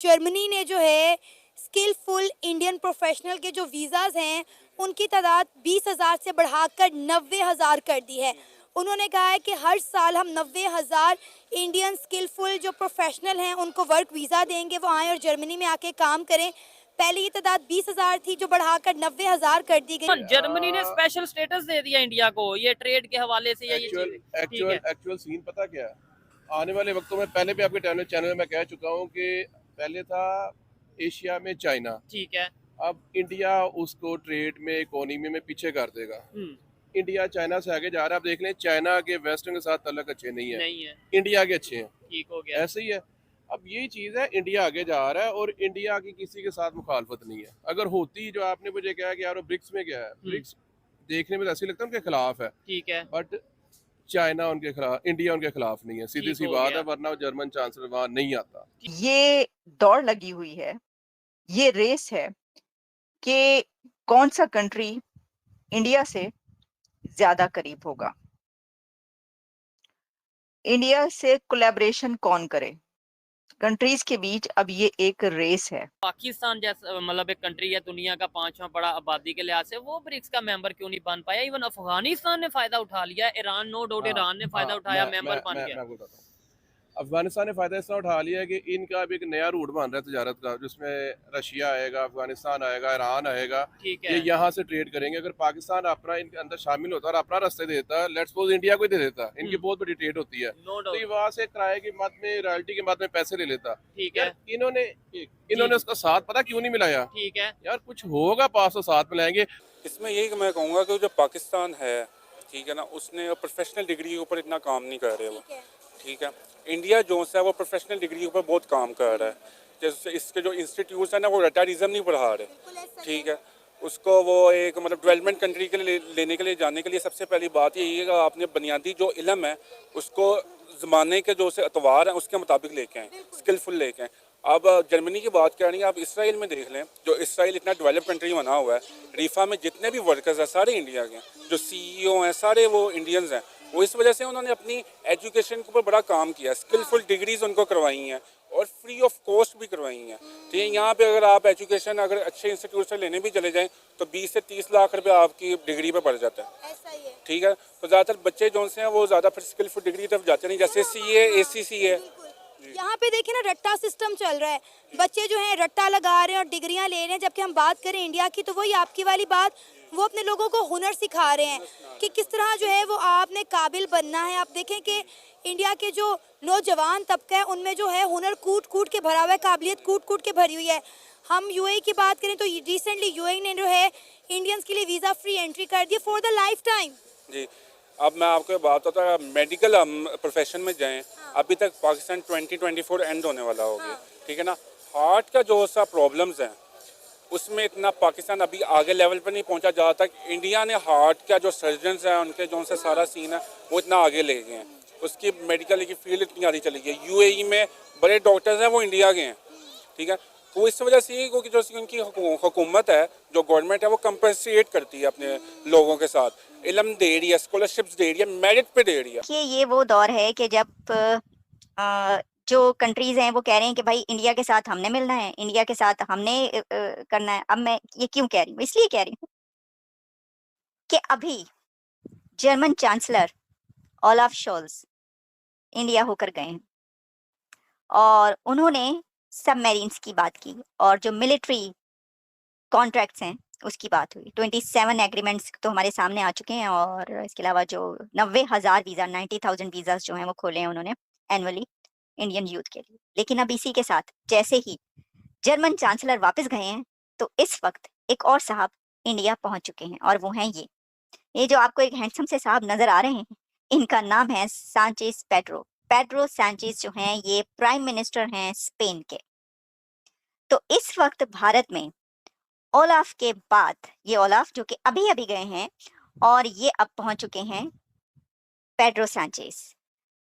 Germany ने जो है स्किलफुल इंडियन प्रोफेशनल के जो वीज़ाज़ हैं उनकी तादाद 20,000 से बढ़ाकर 90,000 कर दी है। उन्होंने कहा है कि हर साल हम 90,000 इंडियन स्किलफुल जो प्रोफेशनल हैं उनको वर्क वीज़ा देंगे, वो आएँ और जर्मनी में आके काम करें। पहले ये तादाद 20,000 थी जो बढ़ाकर 90,000 कर दी गई। जर्मनी ने स्पेशल स्टेटस दे दिया इंडिया को ये ट्रेड के हवाले से या ये एक्चुअल चीजें। ठीक एक्चुअल है, एक्चुअल सीन पता क्या है? आने वाले वक्तों में पहले भी आपके चैनल में मैं कह चुका हूँ कि पहले था एशिया में चाइना, ठीक है। अब इंडिया उसको ट्रेड में इकोनॉमी में पीछे कर देगा। इंडिया चाइना से आगे जा रहा है। अब देख लें, चाइना के वेस्टर्न के साथ ताल्लुक अच्छे नहीं है, नहीं है, इंडिया के अच्छे हैं। ठीक हो गया। ऐसे ही है। अब यही चीज़ है, इंडिया आगे जा रहा है और इंडिया की किसी के साथ मुखालफत नहीं है। अगर होती, जो आपने मुझे कहा कि यार वो ब्रिक्स में क्या है, ब्रिक्स देखने में तो ऐसे लगता है उनके खिलाफ है, ठीक है, बट चाइना उनके खिलाफ, इंडिया उनके खिलाफ नहीं है। सीधी ठीक सी हो बात गया। है, वरना वो जर्मन चांसलर वहां नहीं आता। ये दौड़ लगी हुई है, ये रेस है कि कौन सा कंट्री इंडिया से ज्यादा करीब होगा, इंडिया से कोलैबोरेशन कौन करे। कंट्रीज के बीच अब ये एक रेस है। पाकिस्तान जैसा मतलब एक कंट्री है दुनिया का 5वां बड़ा आबादी के लिहाज से, वो ब्रिक्स का मेंबर क्यों नहीं बन पाया? इवन अफगानिस्तान ने फायदा उठा लिया, ईरान नो डाउट ईरान ने फायदा उठाया, मेंबर बन गया। मैं बताता हूँ। अफगानिस्तान ने फायदा इसलिए उठा लिया है कि इनका अब एक नया रूट बन रहा है तजारत का, जिसमें रशिया आएगा, अफगानिस्तान आएगा, ईरान आएगा। ठीक ये है, यहाँ से ट्रेड करेंगे। अगर पाकिस्तान अपना इनके अंदर शामिल होता और अपना रास्ते देता, लेट्स सपोज इंडिया को ही दे देता, इनकी बहुत बड़ी ट्रेड होती है, नो तो ये डाउट। वहाँ से किराए की मद में, रॉयल्टी की मद में पैसे ले लेता। ठीक है, यार इन्होंने उसका साथ पता क्यों नहीं मिलाया? ठीक है, यार कुछ होगा पास तो साथ मिलाएंगे। इसमें यही मैं कहूँगा कि जो पाकिस्तान है, ठीक है ना, उसने प्रोफेशनल डिग्री के ऊपर इतना काम नहीं कर रहे वो, ठीक है। इंडिया जो है वो प्रोफेशनल डिग्री के ऊपर बहुत काम कर रहा है। जैसे इसके जो इंस्टीट्यूट्स हैं ना, वो रटारिज्म नहीं पढ़ा रहे, ठीक है। उसको वो एक मतलब डेवलपमेंट कंट्री के लिए लेने के लिए जाने के लिए सबसे पहली बात यही है कि आपने बुनियादी जो इल्म है उसको ज़माने के जो से अतवार हैं उसके मुताबिक लेके आएँ, स्किलफुल लेके आएँ। अब जर्मनी की बात कर रही हैं, आप इसराइल में देख लें, जो इसराइल इतना डेवलप कंट्री बना हुआ है, रीफा में जितने भी वर्कर्स हैं सारे इंडिया के हैं, जो सीईओ हैं सारे वो इंडियंस हैं। वो इस वजह से उन्होंने अपनी एजुकेशन के ऊपर बड़ा काम किया, स्किलफुल डिग्रीज उनको करवाई हैं और फ्री ऑफ कॉस्ट भी करवाई हैं, ठीक है। यहाँ पे अगर आप एजुकेशन अगर अच्छे इंस्टीट्यूट से लेने भी चले जाएँ तो 20 से 30 लाख रुपए आपकी डिग्री पे पड़ जाता है, ठीक है। तो ज़्यादातर बच्चे जो हैं वो ज़्यादा फिर स्किलफुल डिग्री की तरफ जाते नहीं, जैसे CA ACC है। यहाँ पे देखिए ना, रट्टा सिस्टम चल रहा है। बच्चे जो हैं रट्टा लगा रहे हैं और डिग्रियां ले रहे हैं, जबकि हम बात करें इंडिया की तो वही आपकी वाली बात, वो अपने लोगों को हुनर सिखा रहे हैं कि किस तरह जो है वो आपने काबिल बनना है। आप देखें कि इंडिया के जो नौजवान तबका है उनमें जो है हुनर कूट कूट के भरा हुआ है, काबिलियत कूट कूट के भरी हुई है। हम यूएई की बात करें तो रिसेंटली यूएई ने जो है इंडियंस के लिए वीज़ा फ्री एंट्री कर दी फॉर द लाइफ टाइम। जी, अब मैं आपको बात होता है मेडिकल प्रोफेशन में जाएं, अभी तक पाकिस्तान 2024 एंड होने वाला हो गया, ठीक है ना। हार्ट का जो सा प्रॉब्लम्स हैं उसमें इतना पाकिस्तान अभी आगे लेवल पर नहीं पहुंचा, जहाँ तक इंडिया ने हार्ट का जो सर्जन्स हैं उनके जो से सारा सीन है वो इतना आगे ले गए हैं। उसकी मेडिकल की फील्ड इतनी आगे चली गई है। यूएई में बड़े डॉक्टर्स हैं वो इंडिया के हैं, ठीक है। तो इस वजह से क्योंकि जो उनकी हुकूमत है, जो गवर्नमेंट है, वो कंपनसेट करती है अपने लोगों के साथ, इल्म दे रही है, स्कॉलरशिप्स दे रही है, मेरिट पे दे रही है। देखिए ये वो दौर है कि जब जो कंट्रीज हैं वो कह रहे हैं कि भाई इंडिया के साथ हमने मिलना है, इंडिया के साथ हमने करना है। अब मैं ये क्यों कह रही हूँ, इसलिए कह रही हूँ कि अभी German chancellor Olaf Sholes India होकर गए हैं और उन्होंने सबमरीन्स की बात की और जो मिलिट्री कॉन्ट्रैक्ट्स हैं उसकी बात हुई। 27 एग्रीमेंट्स तो हमारे सामने आ चुके हैं और इसके अलावा जो 90,000 वीज़ा 90,000 वीज़ास जो हैं वो खोले हैं उन्होंने एनुअली इंडियन यूथ के लिए। लेकिन अब इसी के साथ जैसे ही जर्मन चांसलर वापस गए हैं तो इस वक्त एक और साहब इंडिया पहुंच चुके हैं और वो हैं ये जो आपको एक हैंडसम से साहब नजर आ रहे हैं, इनका नाम है सांचेज पेड्रो सांचेज जो हैं ये प्राइम मिनिस्टर हैं स्पेन के। तो इस वक्त भारत में ओलाफ के बाद ये ओलाफ जो कि अभी अभी गए हैं और ये अब पहुंच चुके हैं पेड्रो सांचेज,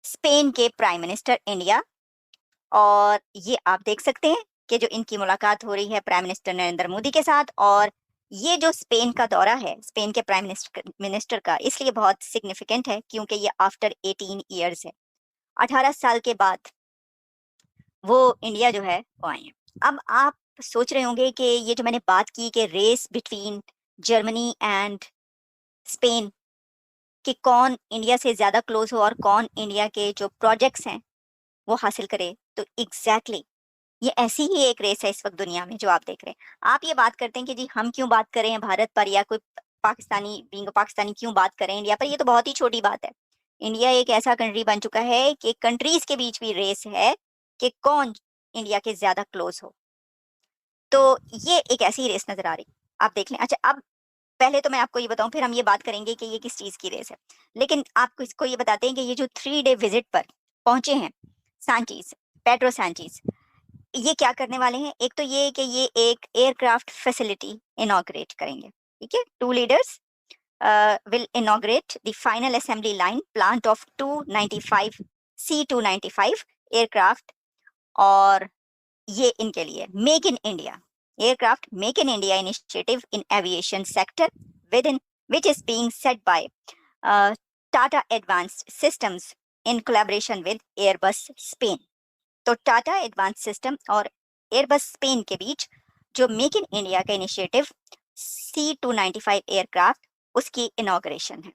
स्पेन के प्राइम मिनिस्टर इंडिया। और ये आप देख सकते हैं कि जो इनकी मुलाकात हो रही है प्राइम मिनिस्टर नरेंद्र मोदी के साथ, और ये जो स्पेन का दौरा है स्पेन के प्राइम मिनिस्टर का इसलिए बहुत सिग्निफिकेंट है क्योंकि ये आफ्टर 18 ईयर्स है, 18 साल के बाद वो इंडिया जो है वो आए हैं। अब आप सोच रहे होंगे कि ये जो मैंने बात की कि race between Germany and Spain, कि कौन इंडिया से ज़्यादा क्लोज हो और कौन इंडिया के जो प्रोजेक्ट्स हैं वो हासिल करे, तो एग्जैक्टली ये ऐसी ही एक रेस है इस वक्त दुनिया में जो आप देख रहे हैं। आप ये बात करते हैं कि जी हम क्यों बात करें भारत पर, या कोई पाकिस्तानी बीइंग पाकिस्तानी क्यों बात करें इंडिया पर, ये तो बहुत ही छोटी बात है। इंडिया एक ऐसा कंट्री बन चुका है कि कंट्रीज के बीच भी रेस है कि कौन इंडिया के ज्यादा क्लोज हो। तो ये एक ऐसी रेस नजर आ रही, आप देख लें। अच्छा, अब पहले तो मैं आपको ये बताऊं, फिर हम ये बात करेंगे कि ये किस चीज की रेस है। लेकिन आपको इसको ये बताते हैं कि ये जो 3 डे विजिट पर पहुंचे हैं सांचीज, पेड्रो सांचीज, ये क्या करने वाले हैं। एक तो ये कि ये एक एयरक्राफ्ट फैसिलिटी इनॉग्रेट करेंगे, ठीक है। 2 leaders will inaugurate the final assembly line plant of 295 C-295 aircraft, और ये इनके लिए make in India aircraft make in India initiative in aviation sector with in which is being set by Tata advanced systems in collaboration with Airbus Spain. तो Tata advance system और Airbus Spain के बीच जो make in India का initiative C-295 aircraft, उसकी inauguration है।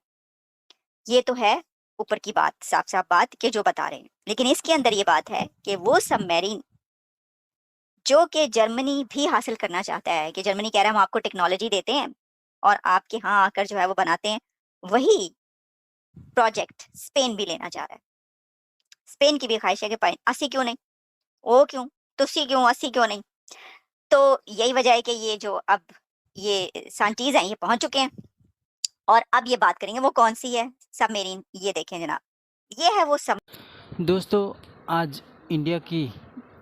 ये तो है ऊपर की बात, साफ साफ बात कि जो बता रहे हैं। लेकिन इसके अंदर ये बात है कि वो सबमरीन जो कि जर्मनी भी हासिल करना चाहता है, कि जर्मनी कह रहा है हम आपको टेक्नोलॉजी देते हैं और आपके यहाँ आकर जो है वो बनाते हैं, वही प्रोजेक्ट स्पेन भी लेना चाह रहा है। स्पेन की भी ख्वाहिश है कि 80 क्यों नहीं, ओ क्यों, तुसी क्यों, 80 क्यों नहीं। तो यही वजह है कि ये जो अब ये सांचीज हैं ये पहुंच चुके हैं, और अब ये बात करेंगे वो कौन सी है सबमरीन। ये देखें जनाब, ये है वो सब। दोस्तों, आज इंडिया की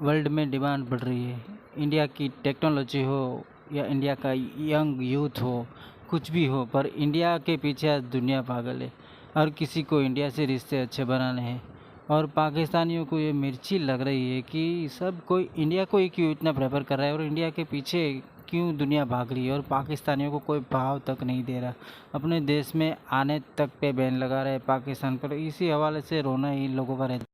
वर्ल्ड में डिमांड बढ़ रही है। इंडिया की टेक्नोलॉजी हो या इंडिया का यंग यूथ हो, कुछ भी हो, पर इंडिया के पीछे आज दुनिया पागल है। और किसी को इंडिया से रिश्ते अच्छे बनाने हैं, और पाकिस्तानियों को ये मिर्ची लग रही है कि सब कोई इंडिया को ही क्यों इतना प्रेफर कर रहा है और इंडिया के पीछे क्यों दुनिया भाग रही है, और पाकिस्तानियों को कोई भाव तक नहीं दे रहा। अपने देश में आने तक पे बैन लगा रहे हैं पाकिस्तान पर। इसी हवाले से रोना ही लोगों का रहता है।